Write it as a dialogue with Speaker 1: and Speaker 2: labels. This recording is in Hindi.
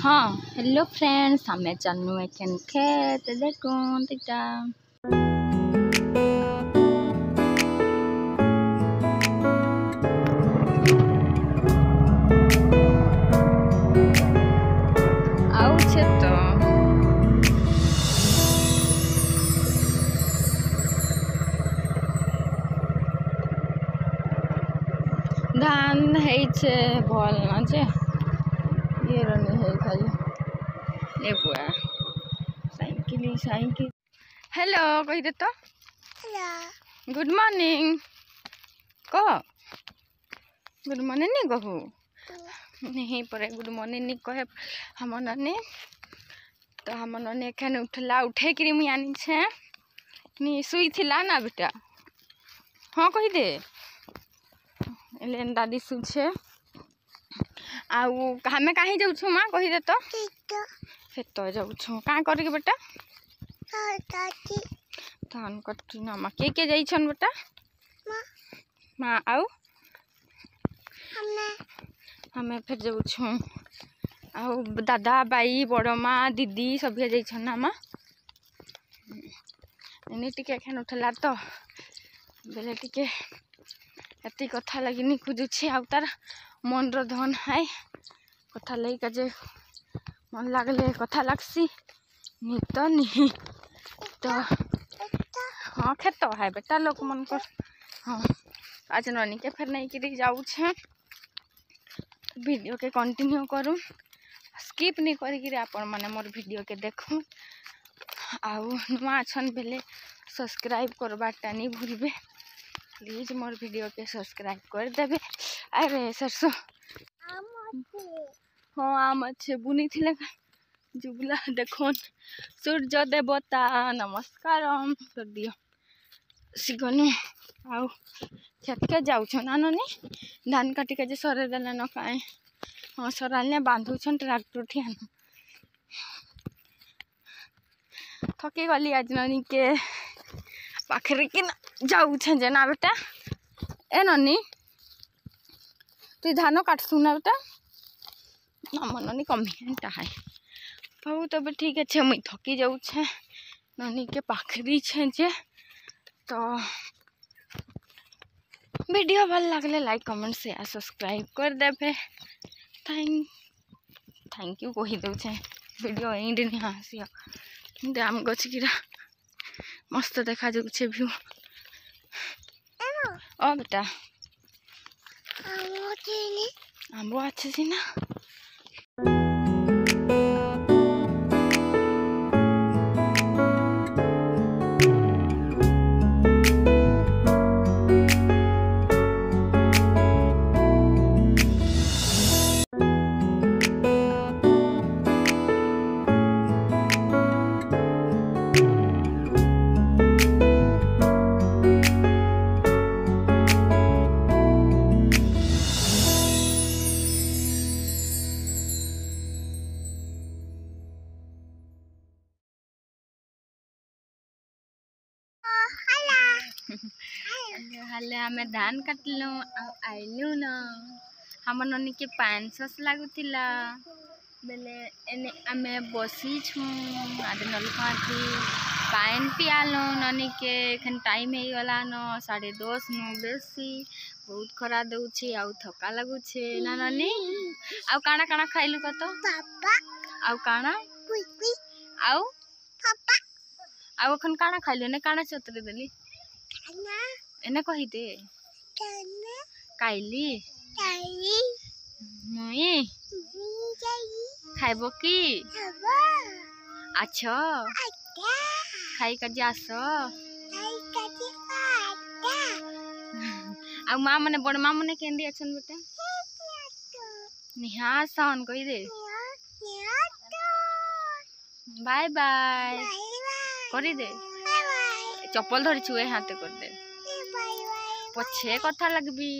Speaker 1: हाँ हेलो फ्रेंड्स हमें चन्नू एखन खेत देखूँ तीटा आउछे तो धान है भल ना जे ये रनी है खाली ये बुआ साइकिल हेलो कही दे तो
Speaker 2: हेलो
Speaker 1: गुड मॉर्निंग कह गुड मॉर्निंग नहीं कहू नहीं पर गुड मॉर्निंग नहीं कहे हम ननी तो हम ननी एखन उठला उठे कि मुई आनी छे नी सुई थिला ना बेटा हाँ कही दे एलेन दादी सुई छे आउ हमें कहीं जाऊ छु मां कही दे तो खेत जाऊ छु का कर के बेटा धान कटरी ना मां के जाई छन बेटा मां आउ हमें फिर जाऊ छु आउ दादा बाई बड़ माँ दीदी सब जाई छन ना मां एने टिके एखन उठला तो बेले टिके एती कथा लगी नहीं खोजु छी आउ तार मन रो धन है कथा लई का जे मन लागले कथा लागसी नी तो नहीं तो हाँ खेत है बेटा लोक मन कर हाँ आज ननी के फिर नहीं कि जाऊ छे वीडियो के कंटिन्यू करूँ स्किप नहीं करी आपण माने मोर वीडियो के देखूँ आउ नुआ अछन बेले सब्सक्राइब करवाटा नहीं भूलबे प्लीज मोर वीडियो के सब्सक्राइब कर देबे अरे सरसों हाँ आम अच्छे बुनी थिले जुबला देखोन सूर्य देवता नमस्कार कर दियो सिगनु आउ खेत के जाऊ छ ना ननी धान काटी के जे सरे देले न काए हाँ सरालने बांधु छन ट्रैक्टर ठियान थकी गली आज ननी के पाखरे कि जाऊ छ जे ना बेटा ए ननी तू धान काटसु ना बेटा ना ननी कमियानटा है बहु तब ठीक है मुई थकी जाऊ छे ननी के पाखरी छे जे तो वीडियो भल लगले लाइक कमेंट शेयर सब्सक्राइब कर देबे थैंक यू कही दौ छे वीडियो एंड नहीं आसिया आम गछ गिरा मस्त देखा जाऊ छे व्यू ओ बेटा आंबो अच्छे से ना हाले हमें धान काटलु आइलु न हम ननी के 500 लागुतिला बेले एने आमे बसी छु आदि नलकाथी पाइन पियालो ननी के एखन टाइम हे गला न 10:30 न बेसी बहुत खरा दउछि आउ थका लागु छे ना ननी आउ काना काना खाइलु क तो पापा आउ काना कुई आउ पापा आउ एखन काना खाइलु ने काना चतरे देली एने कही दे काइली मुई खाइबो की अच्छा खाई का जास आ माँ मने बड़ माँ मने केंदी अछन बेटा निहासन कही दे बाय बाय करी दे चप्पल धरी छुए हाथे कर दे पछे कथा लगबी